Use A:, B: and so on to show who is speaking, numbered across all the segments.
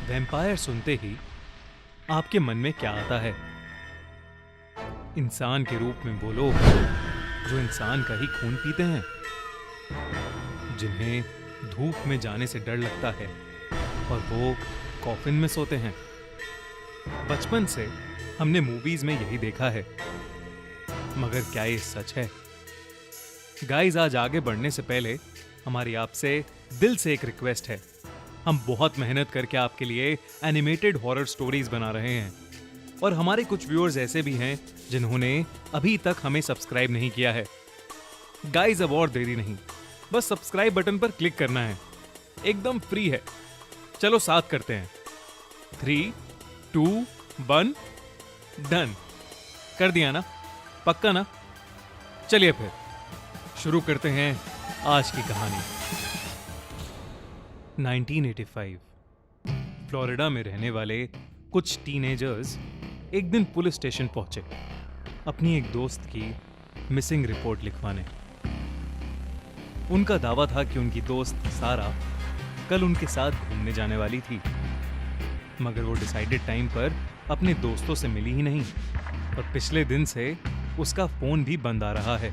A: Vampire सुनते ही आपके मन में क्या आता है? इंसान के रूप में वो लोग जो इंसान का ही खून पीते हैं, जिन्हें धूप में जाने से डर लगता है और वो कॉफिन में सोते हैं। बचपन से हमने मूवीज में यही देखा है, मगर क्या ये सच है? गाइस, आज आगे बढ़ने से पहले हमारी आपसे दिल से एक रिक्वेस्ट है। हम बहुत मेहनत करके आपके लिए एनिमेटेड हॉरर स्टोरीज बना रहे हैं और हमारे कुछ व्यूअर्स ऐसे भी हैं जिन्होंने अभी तक हमें सब्सक्राइब नहीं किया है। गाइस, अब और देरी नहीं, बस सब्सक्राइब बटन पर क्लिक करना है, एकदम फ्री है। चलो साथ करते हैं। 3, 2, 1 डन। कर दिया ना? पक्का ना? चलिए फिर शुरू करते हैं आज की कहानी। 1985 फ्लोरिडा में रहने वाले कुछ टीनेजर्स एक दिन पुलिस स्टेशन पहुंचे अपनी एक दोस्त की मिसिंग रिपोर्ट लिखवाने। उनका दावा था कि उनकी दोस्त सारा कल उनके साथ घूमने जाने वाली थी, मगर वो डिसाइडेड टाइम पर अपने दोस्तों से मिली ही नहीं और पिछले दिन से उसका फोन भी बंद आ रहा है।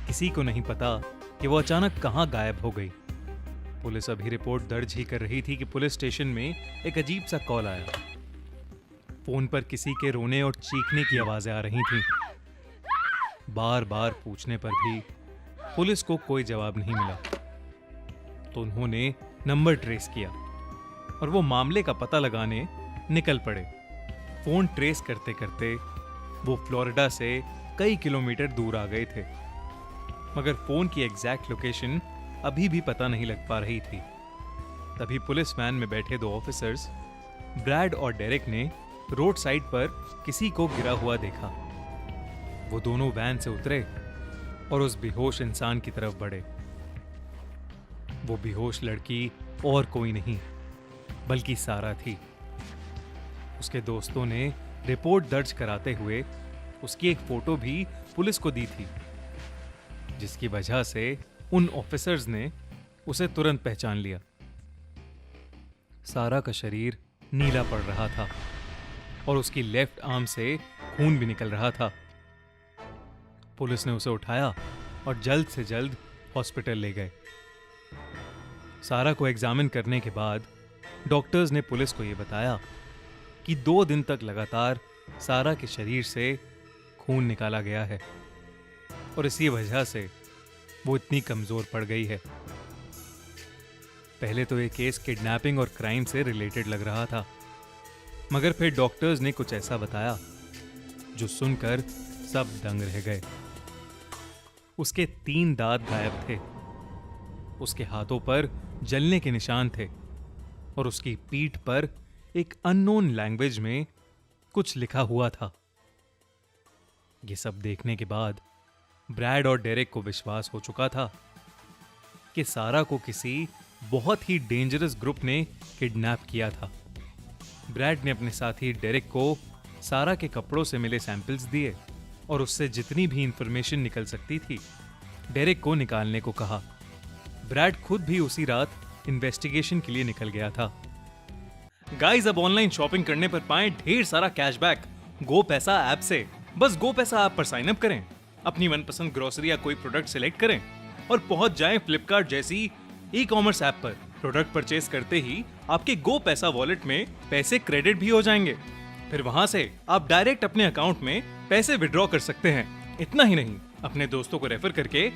A: किसी को नहीं पता कि वो अचानक कहां गायब हो गई। पुलिस अभी रिपोर्ट दर्ज ही कर रही थी कि पुलिस स्टेशन में एक अजीब सा कॉल आया। फोन पर किसी के रोने और चीखने की आवाजें आ रही थीं। बार बार पूछने पर भी पुलिस को कोई जवाब नहीं मिला, तो उन्होंने नंबर ट्रेस किया और वो मामले का पता लगाने निकल पड़े। फोन ट्रेस करते करते वो फ्लोरिडा से कई किलोमीटर दूर आ गए थे, मगर फोन की एग्जैक्ट लोकेशन अभी भी पता नहीं लग पा रही थी। तभी पुलिस वैन में बैठे दो ऑफिसर्स, ब्रैड और डेरेक, ने रोड साइड पर किसी को गिरा हुआ देखा। वो दोनों वैन से उतरे और उस बेहोश इंसान की तरफ बढ़े। वो बेहोश लड़की और कोई नहीं बल्कि सारा थी। उसके दोस्तों ने रिपोर्ट दर्ज कराते हुए उसकी एक फोटो भी पुलिस को दी थी, जिसकी वजह से उन ऑफिसर्स ने उसे तुरंत पहचान लिया। सारा का शरीर नीला पड़ रहा था और उसकी लेफ्ट आर्म से खून भी निकल रहा था। पुलिस ने उसे उठाया और जल्द से जल्द हॉस्पिटल ले गए। सारा को एग्जामिन करने के बाद डॉक्टर्स ने पुलिस को यह बताया कि 2 दिन तक लगातार सारा के शरीर से खून निकाला गया है और इसी वजह से वो इतनी कमजोर पड़ गई है। पहले तो ये केस किडनैपिंग और क्राइम से रिलेटेड लग रहा था, मगर फिर डॉक्टर्स ने कुछ ऐसा बताया जो सुनकर सब दंग रह गए। उसके 3 दांत गायब थे, उसके हाथों पर जलने के निशान थे और उसकी पीठ पर एक अननोन लैंग्वेज में कुछ लिखा हुआ था। ये सब देखने के बाद ब्रैड और डेरेक को विश्वास हो चुका था कि सारा को किसी बहुत ही डेंजरस ग्रुप ने किडनैप किया था। ब्रैड ने अपने साथी डेरेक को सारा के कपड़ों से मिले सैंपल्स दिए और उससे जितनी भी इंफॉर्मेशन निकल सकती थी डेरेक को निकालने को कहा। ब्रैड खुद भी उसी रात इन्वेस्टिगेशन के लिए निकल गया था। गाइस, अब ऑनलाइन शॉपिंग करने पर पाएं ढेर सारा कैशबैक गो पैसा ऐप से। बस गो पैसा ऐप पर साइन अप करें, अपनी मनपसंद ग्रोसरी या कोई प्रोडक्ट सिलेक्ट करें और पहुंच जाएं फ्लिपकार्ट जैसी ई-कॉमर्स ऐप पर। प्रोडक्ट परचेज करते ही आपके गो पैसा वॉलेट में पैसे क्रेडिट भी हो जाएंगे। फिर वहां से आप डायरेक्ट अपने अकाउंट में पैसे विड्रॉ कर सकते हैं। इतना ही नहीं, अपने दोस्तों को रेफर करके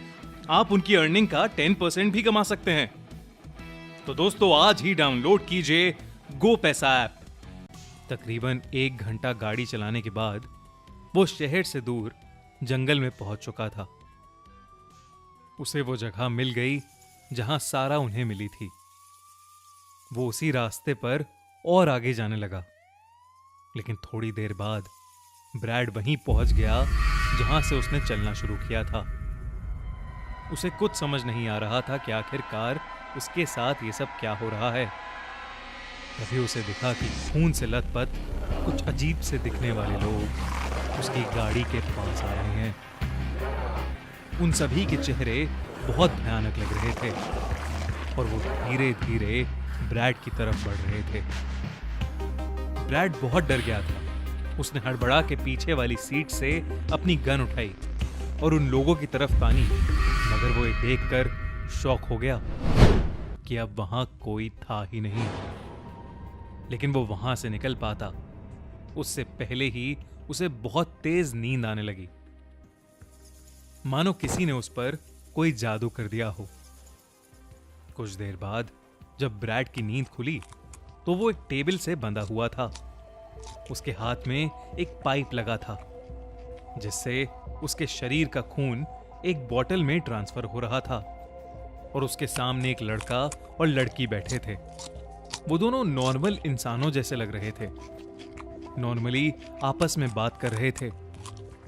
A: आप उनकी अर्निंग का 10% भी कमा सकते हैं। तो दोस्तों, आज ही डाउनलोड कीजिए गो पैसा ऐप। तकरीबन 1 घंटा गाड़ी चलाने के बाद वो शहर से दूर जंगल में पहुंच चुका था। उसे वो जगह मिल गई जहां सारा उन्हें मिली थी। वो उसी रास्ते पर और आगे जाने लगा, लेकिन थोड़ी देर बाद ब्रैड वहीं पहुंच गया जहां से उसने चलना शुरू किया था। उसे कुछ समझ नहीं आ रहा था कि आखिरकार उसके साथ ये सब क्या हो रहा है। तभी उसे दिखा कि खून से लथपथ कुछ अजीब से दिखने वाले लोग उसकी गाड़ी के पास आ रहे हैं। उन सभी के चेहरे बहुत भयानक लग रहे थे और वो धीरे धीरे ब्रैड की तरफ बढ़ रहे थे। ब्रैड बहुत डर गया था। उसने हड़बड़ा के पीछे वाली सीट से अपनी गन उठाई और उन लोगों की तरफ तानी, मगर वो ये देखकर शॉक हो गया कि अब वहां कोई था ही नहीं। लेकिन वो वहां से निकल पाता उससे पहले ही उसे बहुत तेज नींद आने लगी, मानो किसी ने उस पर कोई जादू कर दिया हो। कुछ देर बाद जब ब्रैड की नींद खुली तो वो एक टेबल से बंधा हुआ था। उसके हाथ में एक पाइप लगा था जिससे उसके शरीर का खून एक बोतल में ट्रांसफर हो रहा था, और उसके सामने एक लड़का और लड़की बैठे थे। वो दोनों नॉर्मल इंसानों जैसे लग रहे थे। नॉर्मली आपस में बात कर रहे थे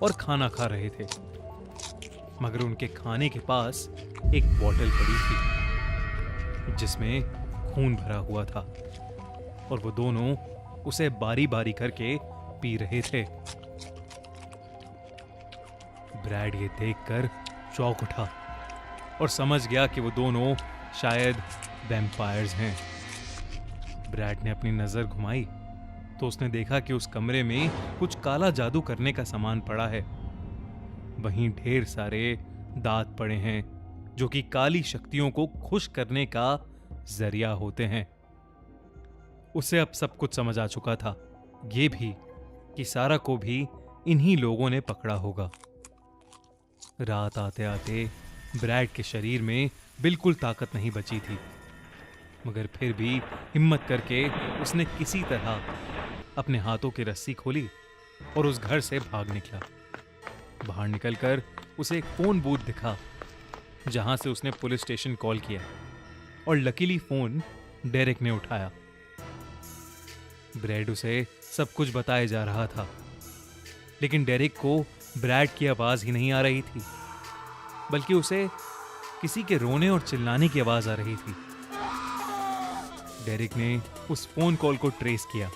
A: और खाना खा रहे थे, मगर उनके खाने के पास एक बोतल पड़ी थी जिसमें खून भरा हुआ था, और वो दोनों उसे बारी बारी करके पी रहे थे। ब्रैड ये देखकर चौंक उठा और समझ गया कि वो दोनों शायद वैम्पायर्स हैं। ब्रैड ने अपनी नजर घुमाई तो उसने देखा कि उस कमरे में कुछ काला जादू करने का सामान पड़ा है। वहीं ढेर सारे दांत पड़े हैं जो कि काली शक्तियों को खुश करने का जरिया होते हैं। उसे अब सब कुछ समझ आ चुका था, ये भी कि सारा को भी इन्हीं लोगों ने पकड़ा होगा। रात आते आते ब्रैड के शरीर में बिल्कुल ताकत नहीं बची थी, मगर फिर भी हिम्मत करके उसने किसी तरह अपने हाथों की रस्सी खोली और उस घर से भाग निकला। बाहर निकलकर उसे एक फोन बूथ दिखा जहां से उसने पुलिस स्टेशन कॉल किया, और लकीली फोन डेरेक ने उठाया। ब्रैड उसे सब कुछ बताया जा रहा था, लेकिन डेरेक को ब्रैड की आवाज ही नहीं आ रही थी, बल्कि उसे किसी के रोने और चिल्लाने की आवाज आ रही थी। डेरेक ने उस फोन कॉल को ट्रेस किया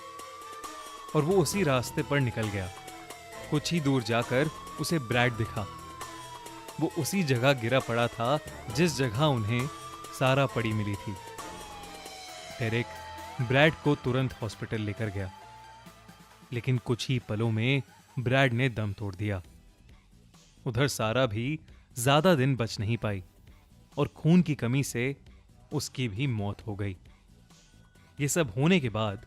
A: और वो उसी रास्ते पर निकल गया। कुछ ही दूर जाकर उसे ब्रैड दिखा। वो उसी जगह गिरा पड़ा था जिस जगह उन्हें सारा पड़ी मिली थी। डेरेक ब्रैड को तुरंत हॉस्पिटल लेकर गया, लेकिन कुछ ही पलों में ब्रैड ने दम तोड़ दिया। उधर सारा भी ज्यादा दिन बच नहीं पाई और खून की कमी से उसकी भी मौत हो गई। ये सब होने के बाद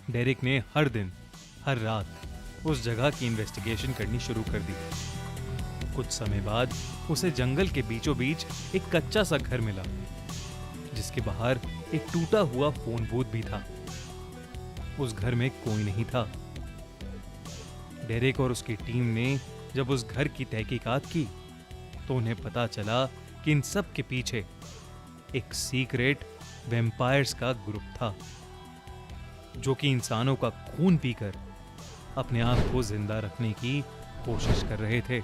A: डेरेक ने हर दिन हर रात उस जगह की इन्वेस्टिगेशन करनी शुरू कर दी। कुछ समय बाद उसे जंगल के बीचों बीच एक कच्चा सा घर मिला जिसके बाहर एक टूटा हुआ फोन बूथ भी था। उस घर में कोई नहीं था। डेरेक और उसकी टीम ने जब उस घर की तहकीकात की तो उन्हें पता चला कि इन सब के पीछे एक सीक्रेट वैम्पायर्स का ग्रुप था जो कि इंसानों का खून पीकर अपने आप को जिंदा रखने की कोशिश कर रहे थे,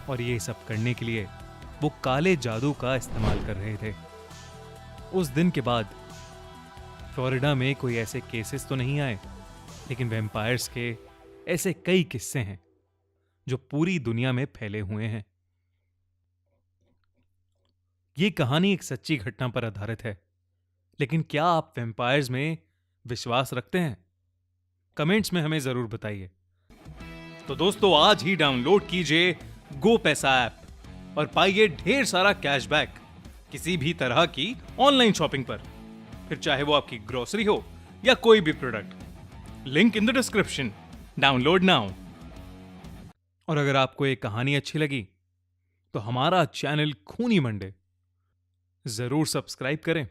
A: और ये सब करने के लिए वो काले जादू का इस्तेमाल कर रहे थे। उस दिन के बाद फ्लोरिडा में कोई ऐसे केसेस तो नहीं आए, लेकिन वैम्पायर्स के ऐसे कई किस्से हैं जो पूरी दुनिया में फैले हुए हैं। ये कहानी एक सच्ची घटना पर आधारित है, लेकिन क्या आप वैम्पायर्स में विश्वास रखते हैं? कमेंट्स में हमें जरूर बताइए। तो दोस्तों, आज ही डाउनलोड कीजिए गो पैसा ऐप और पाइए ढेर सारा कैशबैक किसी भी तरह की ऑनलाइन शॉपिंग पर, फिर चाहे वो आपकी ग्रोसरी हो या कोई भी product. Link in the description. Download now. और अगर आपको ये कहानी अच्छी लगी तो हमारा चैनल खूनी मंडे जरूर सब्सक्राइब करें